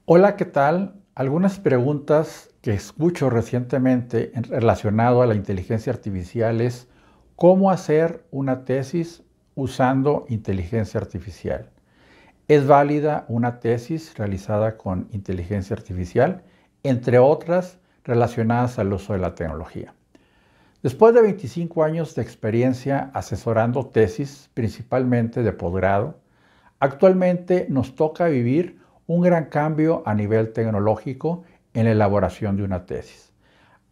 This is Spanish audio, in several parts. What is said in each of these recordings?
Hola, ¿qué tal? Algunas preguntas que escucho recientemente relacionado a la inteligencia artificial es ¿cómo hacer una tesis usando inteligencia artificial? ¿Es válida una tesis realizada con inteligencia artificial? Entre otras relacionadas al uso de la tecnología. Después de 25 años de experiencia asesorando tesis, principalmente de posgrado, actualmente nos toca vivir un gran cambio a nivel tecnológico en la elaboración de una tesis.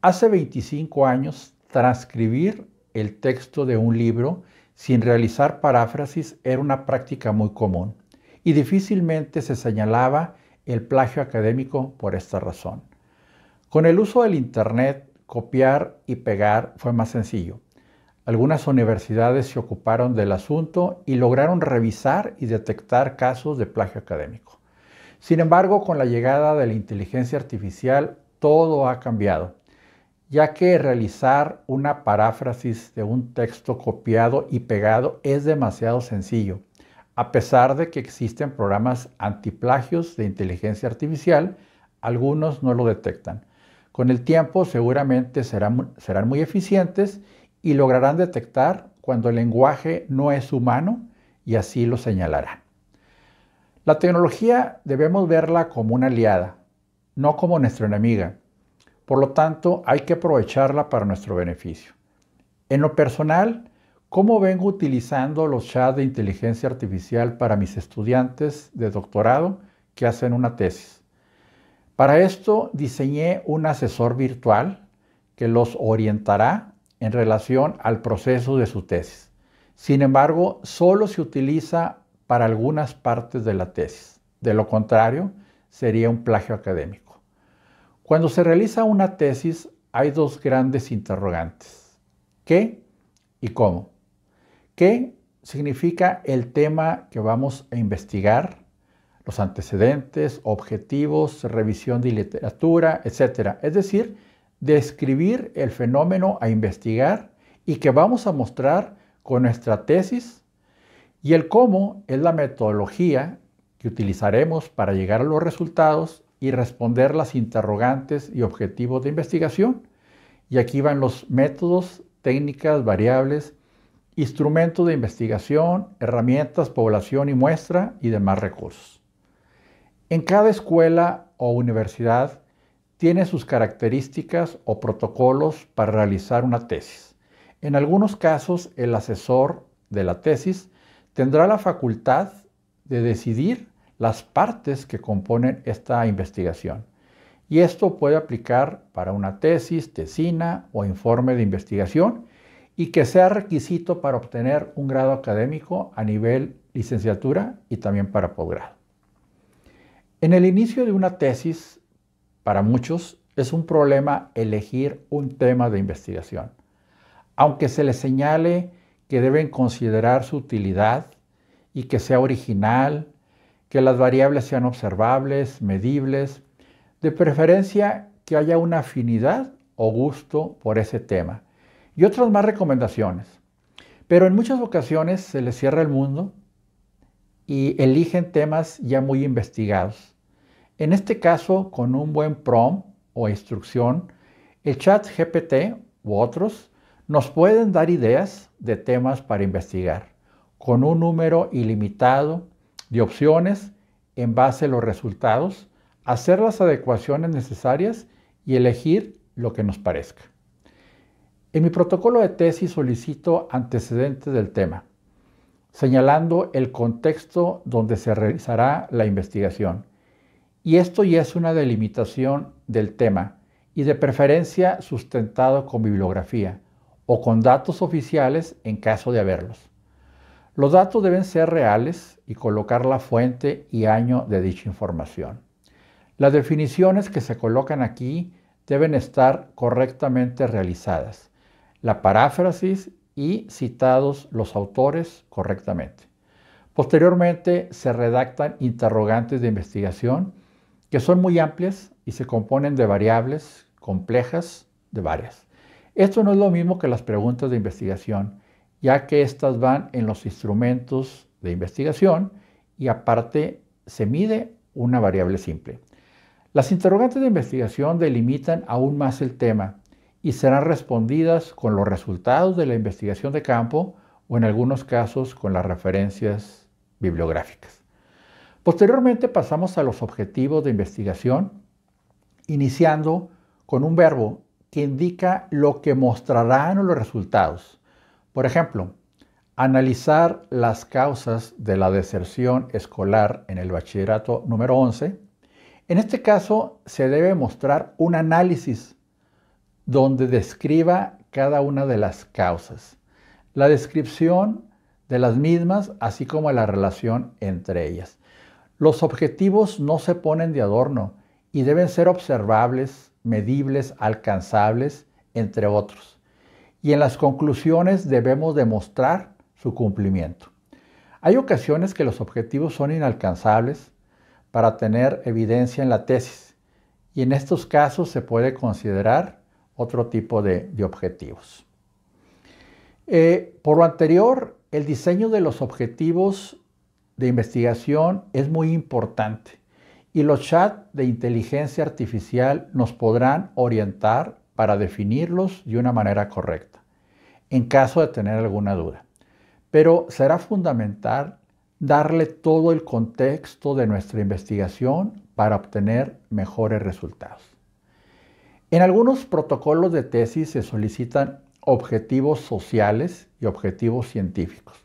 Hace 25 años, transcribir el texto de un libro sin realizar paráfrasis era una práctica muy común y difícilmente se señalaba el plagio académico por esta razón. Con el uso del Internet, copiar y pegar fue más sencillo. Algunas universidades se ocuparon del asunto y lograron revisar y detectar casos de plagio académico. Sin embargo, con la llegada de la inteligencia artificial, todo ha cambiado, ya que realizar una paráfrasis de un texto copiado y pegado es demasiado sencillo, a pesar de que existen programas antiplagios de inteligencia artificial, algunos no lo detectan. Con el tiempo seguramente serán muy eficientes y lograrán detectar cuando el lenguaje no es humano y así lo señalarán. La tecnología debemos verla como una aliada, no como nuestra enemiga. Por lo tanto, hay que aprovecharla para nuestro beneficio. En lo personal, ¿cómo vengo utilizando los chats de inteligencia artificial para mis estudiantes de doctorado que hacen una tesis? Para esto diseñé un asesor virtual que los orientará en relación al proceso de su tesis. Sin embargo, solo se utiliza para algunas partes de la tesis. De lo contrario, sería un plagio académico. Cuando se realiza una tesis, hay dos grandes interrogantes. ¿Qué y cómo? ¿Qué significa el tema que vamos a investigar? Los antecedentes, objetivos, revisión de literatura, etc. Es decir, describir el fenómeno a investigar y que vamos a mostrar con nuestra tesis. Y el cómo es la metodología que utilizaremos para llegar a los resultados y responder las interrogantes y objetivos de investigación. Y aquí van los métodos, técnicas, variables, instrumentos de investigación, herramientas, población y muestra y demás recursos. En cada escuela o universidad tiene sus características o protocolos para realizar una tesis. En algunos casos, el asesor de la tesis tendrá la facultad de decidir las partes que componen esta investigación. Y esto puede aplicar para una tesis, tesina o informe de investigación y que sea requisito para obtener un grado académico a nivel licenciatura y también para posgrado. En el inicio de una tesis, para muchos, es un problema elegir un tema de investigación. Aunque se les señale que deben considerar su utilidad y que sea original, que las variables sean observables, medibles, de preferencia que haya una afinidad o gusto por ese tema y otras más recomendaciones. Pero en muchas ocasiones se les cierra el mundo y eligen temas ya muy investigados. En este caso, con un buen prompt o instrucción, el chat GPT u otros nos pueden dar ideas de temas para investigar, con un número ilimitado de opciones en base a los resultados, hacer las adecuaciones necesarias y elegir lo que nos parezca. En mi protocolo de tesis solicito antecedentes del tema, señalando el contexto donde se realizará la investigación. Y esto ya es una delimitación del tema y de preferencia sustentado con bibliografía o con datos oficiales en caso de haberlos. Los datos deben ser reales y colocar la fuente y año de dicha información. Las definiciones que se colocan aquí deben estar correctamente realizadas, la paráfrasis y citados los autores correctamente. Posteriormente se redactan interrogantes de investigación que son muy amplias y se componen de variables complejas de varias. Esto no es lo mismo que las preguntas de investigación, ya que estas van en los instrumentos de investigación y aparte se mide una variable simple. Las interrogantes de investigación delimitan aún más el tema y serán respondidas con los resultados de la investigación de campo o en algunos casos con las referencias bibliográficas. Posteriormente pasamos a los objetivos de investigación, iniciando con un verbo que indica lo que mostrarán los resultados. Por ejemplo, analizar las causas de la deserción escolar en el bachillerato número 11. En este caso, se debe mostrar un análisis donde describa cada una de las causas, la descripción de las mismas, así como la relación entre ellas. Los objetivos no se ponen de adorno y deben ser observables, medibles, alcanzables, entre otros. Y en las conclusiones debemos demostrar su cumplimiento. Hay ocasiones que los objetivos son inalcanzables para tener evidencia en la tesis y en estos casos se puede considerar otro tipo de objetivos. Por lo anterior, el diseño de los objetivos de investigación es muy importante y los chats de inteligencia artificial nos podrán orientar para definirlos de una manera correcta, en caso de tener alguna duda. Pero será fundamental darle todo el contexto de nuestra investigación para obtener mejores resultados. En algunos protocolos de tesis se solicitan objetivos sociales y objetivos científicos.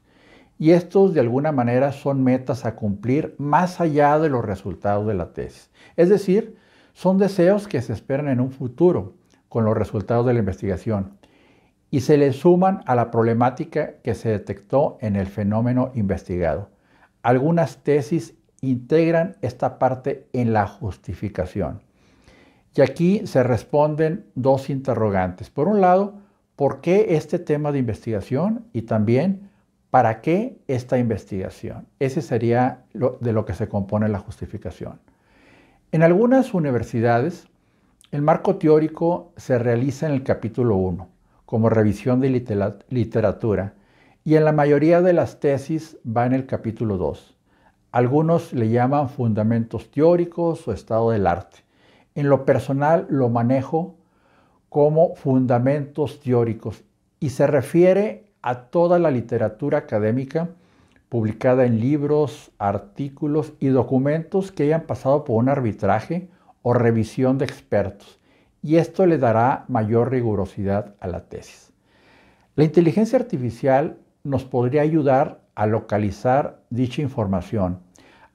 Y estos de alguna manera son metas a cumplir más allá de los resultados de la tesis. Es decir, son deseos que se esperan en un futuro con los resultados de la investigación y se le suman a la problemática que se detectó en el fenómeno investigado. Algunas tesis integran esta parte en la justificación. Y aquí se responden dos interrogantes. Por un lado, ¿por qué este tema de investigación? Y también, ¿para qué esta investigación? Ese sería de lo que se compone la justificación. En algunas universidades, el marco teórico se realiza en el capítulo 1, como revisión de literatura, y en la mayoría de las tesis va en el capítulo 2. Algunos le llaman fundamentos teóricos o estado del arte. En lo personal lo manejo como fundamentos teóricos y se refiere a toda la literatura académica publicada en libros, artículos y documentos que hayan pasado por un arbitraje o revisión de expertos, y esto le dará mayor rigurosidad a la tesis. La inteligencia artificial nos podría ayudar a localizar dicha información,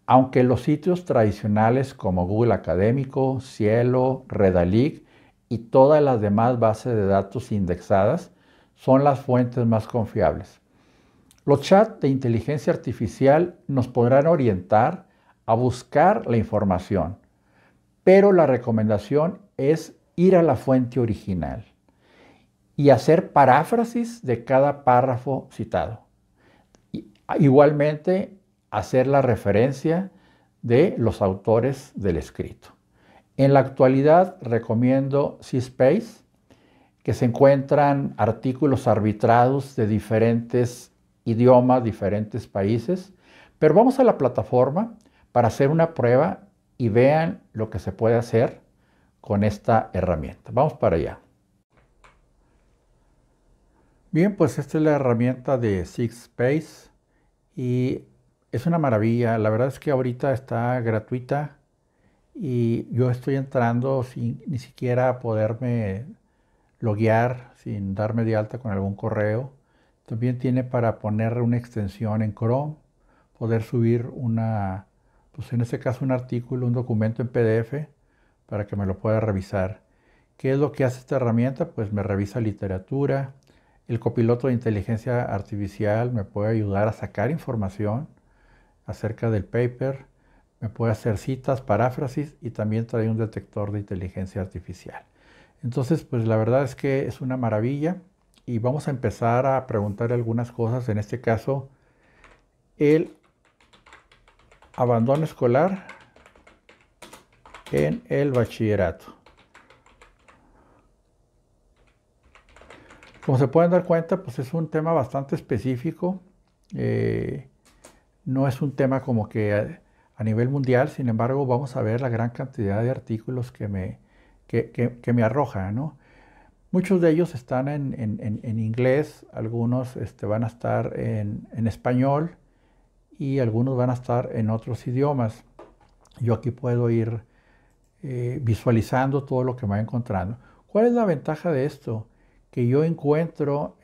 aunque los sitios tradicionales como Google Académico, Cielo, Redalyc y todas las demás bases de datos indexadas son las fuentes más confiables. Los chats de inteligencia artificial nos podrán orientar a buscar la información, pero la recomendación es ir a la fuente original y hacer paráfrasis de cada párrafo citado. Igualmente, hacer la referencia de los autores del escrito. En la actualidad recomiendo CSpace, que se encuentran artículos arbitrados de diferentes idiomas, diferentes países, pero vamos a la plataforma para hacer una prueba y vean lo que se puede hacer con esta herramienta. Vamos para allá. Bien, pues esta es la herramienta de CSpace y es una maravilla. La verdad es que ahorita está gratuita y yo estoy entrando sin ni siquiera poderme loguear, sin darme de alta con algún correo. También tiene para poner una extensión en Chrome, poder subir pues en este caso un artículo, un documento en PDF para que me lo pueda revisar. ¿Qué es lo que hace esta herramienta? Pues me revisa literatura. El copiloto de inteligencia artificial me puede ayudar a sacar información acerca del paper, me puede hacer citas, paráfrasis y también trae un detector de inteligencia artificial. Entonces, pues la verdad es que es una maravilla y vamos a empezar a preguntar algunas cosas. En este caso, el abandono escolar en el bachillerato. Como se pueden dar cuenta, pues es un tema bastante específico. No es un tema como que a nivel mundial. Sin embargo, vamos a ver la gran cantidad de artículos que me arroja, ¿no? Muchos de ellos están en inglés, algunos van a estar en español y algunos van a estar en otros idiomas. Yo aquí puedo ir visualizando todo lo que me va encontrando. ¿Cuál es la ventaja de esto? Que yo encuentro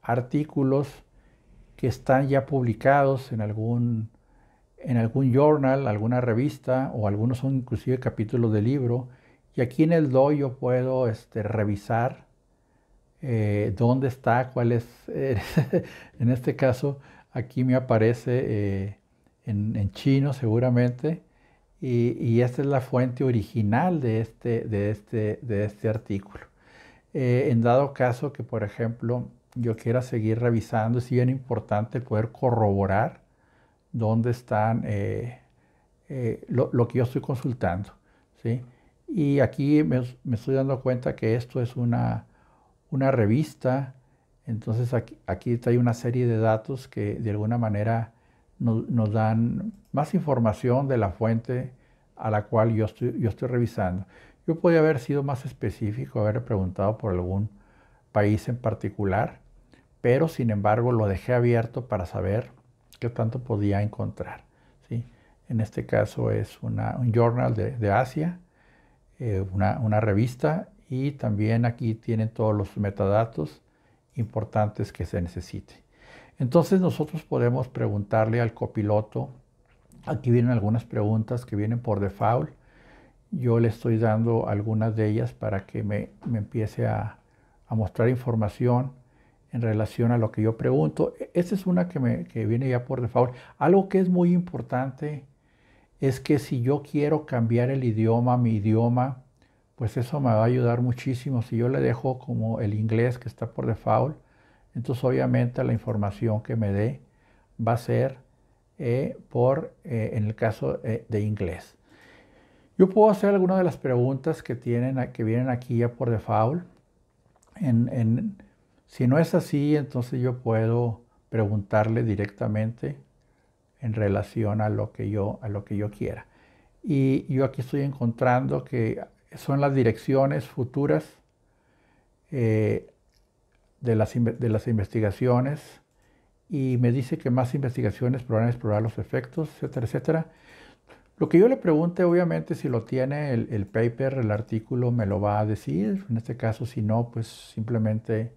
artículos que están ya publicados en algún journal, alguna revista, o algunos son inclusive capítulos de libro. Y aquí en el DOI yo puedo revisar dónde está, cuál es, en este caso, aquí me aparece en chino seguramente, y esta es la fuente original de este artículo. En dado caso que, por ejemplo, yo quiera seguir revisando, es bien importante poder corroborar dónde están lo que yo estoy consultando, ¿sí? Y aquí me estoy dando cuenta que esto es una revista, entonces aquí hay una serie de datos que de alguna manera nos dan más información de la fuente a la cual yo estoy revisando. Yo podría haber sido más específico, haber preguntado por algún país en particular, pero sin embargo lo dejé abierto para saber qué tanto podía encontrar, ¿sí? En este caso es un journal de Asia, una revista, y también aquí tienen todos los metadatos importantes que se necesite. Entonces nosotros podemos preguntarle al copiloto, aquí vienen algunas preguntas que vienen por default, yo le estoy dando algunas de ellas para que me empiece a mostrar información en relación a lo que yo pregunto. Esta es una que viene ya por default. Algo que es muy importante es que si yo quiero cambiar el idioma, mi idioma, pues eso me va a ayudar muchísimo. Si yo le dejo como el inglés que está por default, entonces obviamente la información que me dé va a ser en el caso de inglés. Yo puedo hacer algunas de las preguntas que vienen aquí ya por default. Si no es así, entonces yo puedo preguntarle directamente en relación a lo que yo quiera. Y yo aquí estoy encontrando que son las direcciones futuras de las investigaciones, y me dice que más investigaciones podrán explorar los efectos, etcétera, etcétera. Lo que yo le pregunte, obviamente, si lo tiene el paper, el artículo, me lo va a decir. En este caso, si no, pues simplemente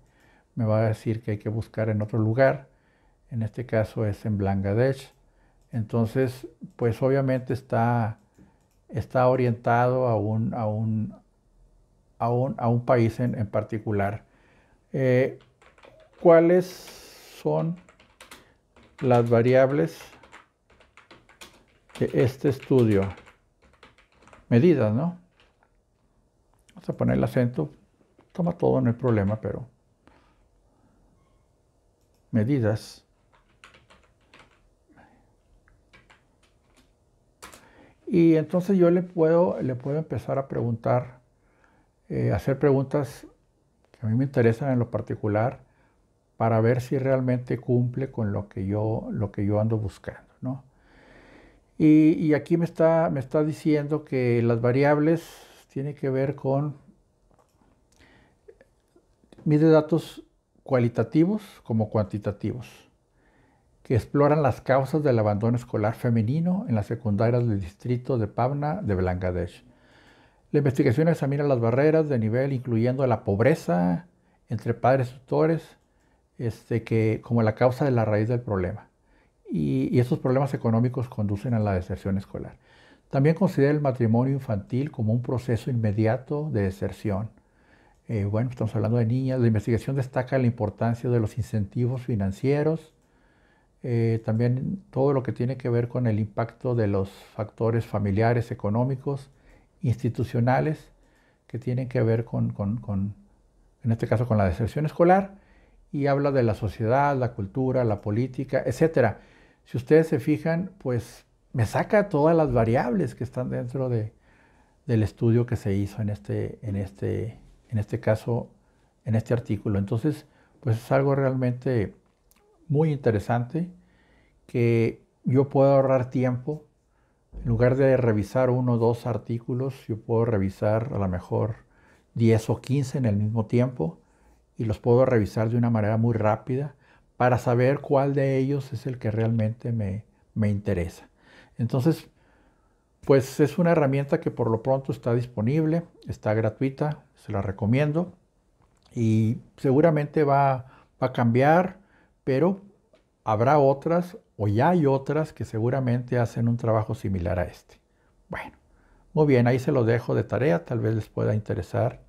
me va a decir que hay que buscar en otro lugar. En este caso es en Bangladesh. Entonces, pues obviamente está orientado a un país en particular. ¿Cuáles son las variables de este estudio? Medidas, ¿no? Vamos a poner el acento. Toma todo, no hay problema, pero medidas. Y entonces yo le puedo empezar a preguntar, hacer preguntas que a mí me interesan en lo particular, para ver si realmente cumple con lo que yo ando buscando, ¿no? Y aquí me está diciendo que las variables tienen que ver con, mide datos cualitativos como cuantitativos, que exploran las causas del abandono escolar femenino en las secundarias del distrito de Pabna de Bangladesh. La investigación examina las barreras de nivel, incluyendo la pobreza entre padres y tutores, como la causa de la raíz del problema. Y estos problemas económicos conducen a la deserción escolar. También considera el matrimonio infantil como un proceso inmediato de deserción. Bueno, estamos hablando de niñas. La investigación destaca la importancia de los incentivos financieros, también todo lo que tiene que ver con el impacto de los factores familiares, económicos, institucionales, que tienen que ver en este caso, con la deserción escolar, y habla de la sociedad, la cultura, la política, etcétera. Si ustedes se fijan, pues me saca todas las variables que están dentro del estudio que se hizo en este caso, en este artículo. Entonces, pues es algo realmente muy interesante, que yo puedo ahorrar tiempo En lugar de revisar 1 o 2 artículos, yo puedo revisar a lo mejor 10 o 15 en el mismo tiempo y los puedo revisar de una manera muy rápida para saber cuál de ellos es el que realmente me interesa. Entonces, pues es una herramienta que por lo pronto está disponible, está gratuita, se la recomiendo y seguramente va a cambiar, pero habrá otras o ya hay otras que seguramente hacen un trabajo similar a este. Bueno, muy bien, ahí se lo dejo de tarea, tal vez les pueda interesar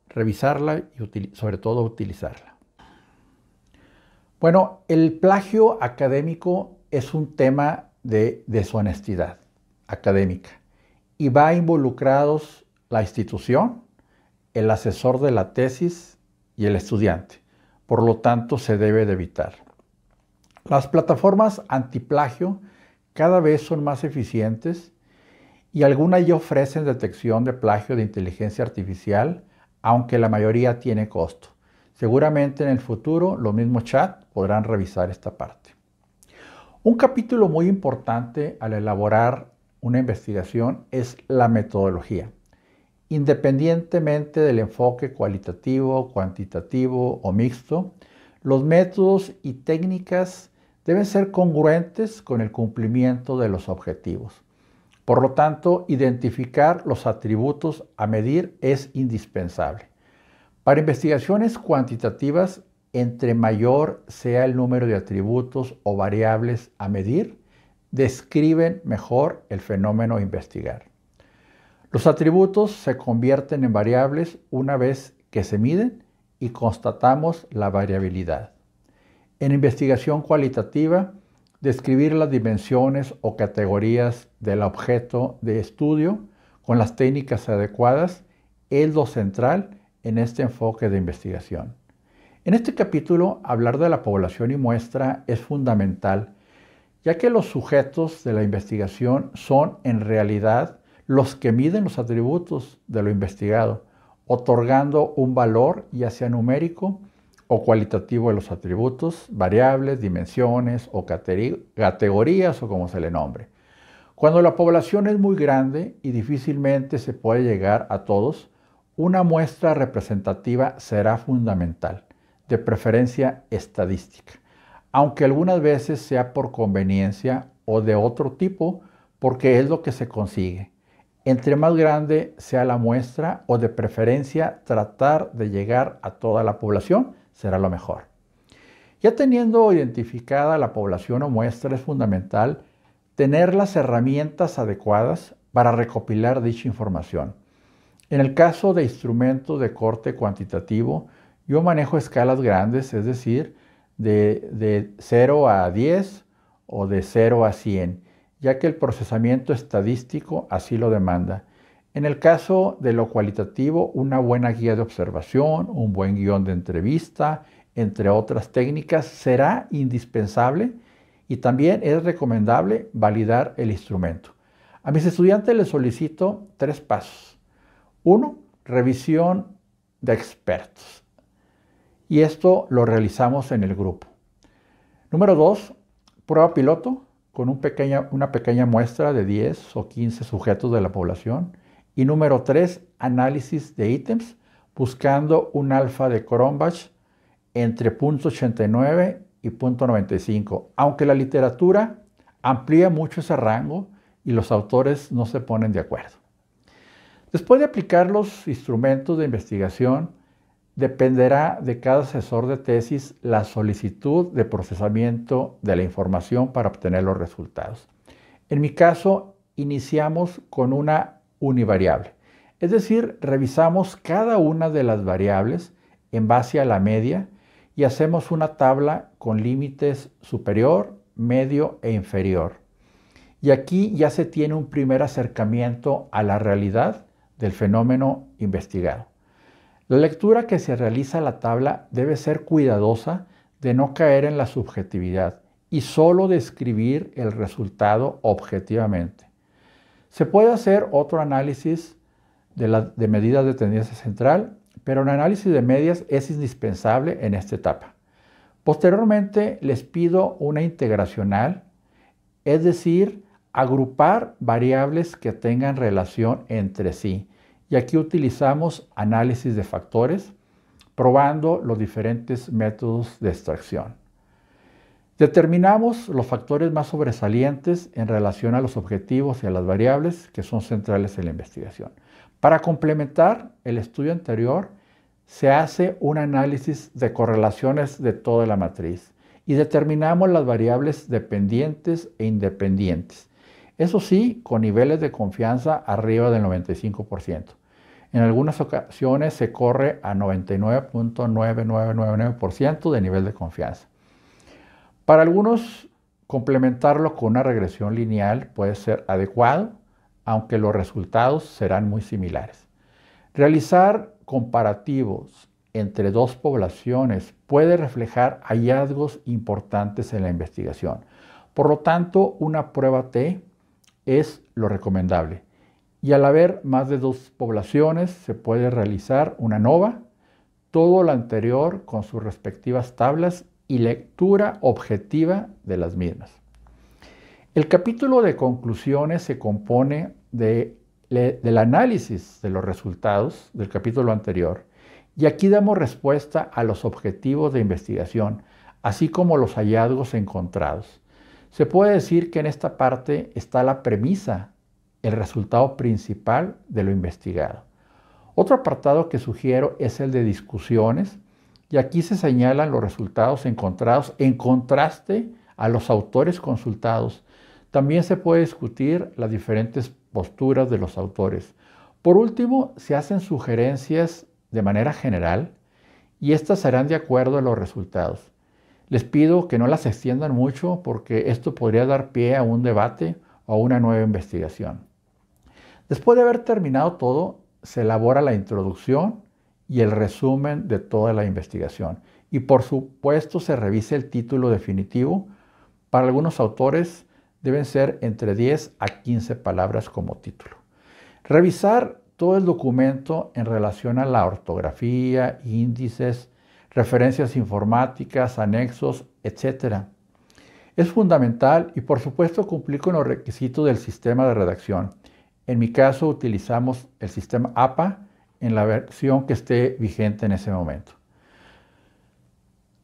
revisarla y sobre todo utilizarla. Bueno, el plagio académico es un tema de deshonestidad académica y va involucrados la institución, el asesor de la tesis y el estudiante. Por lo tanto, se debe de evitar. Las plataformas antiplagio cada vez son más eficientes y algunas ya ofrecen detección de plagio de inteligencia artificial, aunque la mayoría tiene costo. Seguramente en el futuro los mismos chats podrán revisar esta parte. Un capítulo muy importante al elaborar una investigación es la metodología. Independientemente del enfoque cualitativo, cuantitativo o mixto, los métodos y técnicas deben ser congruentes con el cumplimiento de los objetivos. Por lo tanto, identificar los atributos a medir es indispensable. Para investigaciones cuantitativas, entre mayor sea el número de atributos o variables a medir, describen mejor el fenómeno a investigar. Los atributos se convierten en variables una vez que se miden y constatamos la variabilidad. En investigación cualitativa, describir las dimensiones o categorías del objeto de estudio con las técnicas adecuadas es lo central en este enfoque de investigación. En este capítulo, hablar de la población y muestra es fundamental, ya que los sujetos de la investigación son en realidad los que miden los atributos de lo investigado, otorgando un valor ya sea numérico o cualitativo de los atributos, variables, dimensiones o categorías o como se le nombre. Cuando la población es muy grande y difícilmente se puede llegar a todos, una muestra representativa será fundamental, de preferencia estadística, aunque algunas veces sea por conveniencia o de otro tipo, porque es lo que se consigue. Entre más grande sea la muestra o de preferencia tratar de llegar a toda la población, será lo mejor. Ya teniendo identificada la población o muestra, es fundamental tener las herramientas adecuadas para recopilar dicha información. En el caso de instrumentos de corte cuantitativo, yo manejo escalas grandes, es decir, de 0 a 10 o de 0 a 100, ya que el procesamiento estadístico así lo demanda. En el caso de lo cualitativo, una buena guía de observación, un buen guión de entrevista, entre otras técnicas, será indispensable y también es recomendable validar el instrumento. A mis estudiantes les solicito 3 pasos. 1. Revisión de expertos. Y esto lo realizamos en el grupo. Número 2. Prueba piloto con una pequeña muestra de 10 o 15 sujetos de la población. Y número 3, análisis de ítems buscando un alfa de Cronbach entre 0.89 y 0.95, aunque la literatura amplía mucho ese rango y los autores no se ponen de acuerdo. Después de aplicar los instrumentos de investigación, dependerá de cada asesor de tesis la solicitud de procesamiento de la información para obtener los resultados. En mi caso, iniciamos con una univariable, es decir, revisamos cada una de las variables en base a la media y hacemos una tabla con límites superior, medio e inferior. Y aquí ya se tiene un primer acercamiento a la realidad del fenómeno investigado. La lectura que se realiza a la tabla debe ser cuidadosa de no caer en la subjetividad y solo describir el resultado objetivamente. Se puede hacer otro análisis de medidas de tendencia central, pero el análisis de medias es indispensable en esta etapa. Posteriormente les pido una integracional, es decir, agrupar variables que tengan relación entre sí. Y aquí utilizamos análisis de factores, probando los diferentes métodos de extracción. Determinamos los factores más sobresalientes en relación a los objetivos y a las variables que son centrales en la investigación. Para complementar el estudio anterior, se hace un análisis de correlaciones de toda la matriz y determinamos las variables dependientes e independientes. Eso sí, con niveles de confianza arriba del 95%. En algunas ocasiones se corre a 99.9999% de nivel de confianza. Para algunos, complementarlo con una regresión lineal puede ser adecuado, aunque los resultados serán muy similares. Realizar comparativos entre dos poblaciones puede reflejar hallazgos importantes en la investigación. Por lo tanto, una prueba T es lo recomendable. Y al haber más de dos poblaciones, se puede realizar una nova, todo lo anterior con sus respectivas tablas y lectura objetiva de las mismas. El capítulo de conclusiones se compone del análisis de los resultados del capítulo anterior, y aquí damos respuesta a los objetivos de investigación, así como los hallazgos encontrados. Se puede decir que en esta parte está la premisa, el resultado principal de lo investigado. Otro apartado que sugiero es el de discusiones, y aquí se señalan los resultados encontrados en contraste a los autores consultados. También se puede discutir las diferentes posturas de los autores. Por último, se hacen sugerencias de manera general y estas serán de acuerdo a los resultados. Les pido que no las extiendan mucho porque esto podría dar pie a un debate o a una nueva investigación. Después de haber terminado todo, se elabora la introducción y el resumen de toda la investigación. Y por supuesto se revisa el título definitivo. Para algunos autores deben ser entre 10 a 15 palabras como título. Revisar todo el documento en relación a la ortografía, índices, referencias informáticas, anexos, etc. Es fundamental y por supuesto cumplir con los requisitos del sistema de redacción. En mi caso utilizamos el sistema APA en la versión que esté vigente en ese momento.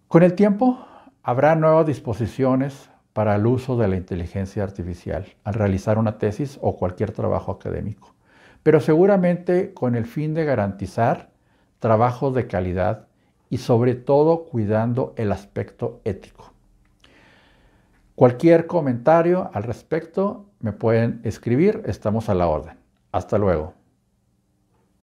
Con el tiempo habrá nuevas disposiciones para el uso de la inteligencia artificial al realizar una tesis o cualquier trabajo académico, pero seguramente con el fin de garantizar trabajos de calidad y sobre todo cuidando el aspecto ético. Cualquier comentario al respecto me pueden escribir, estamos a la orden. Hasta luego.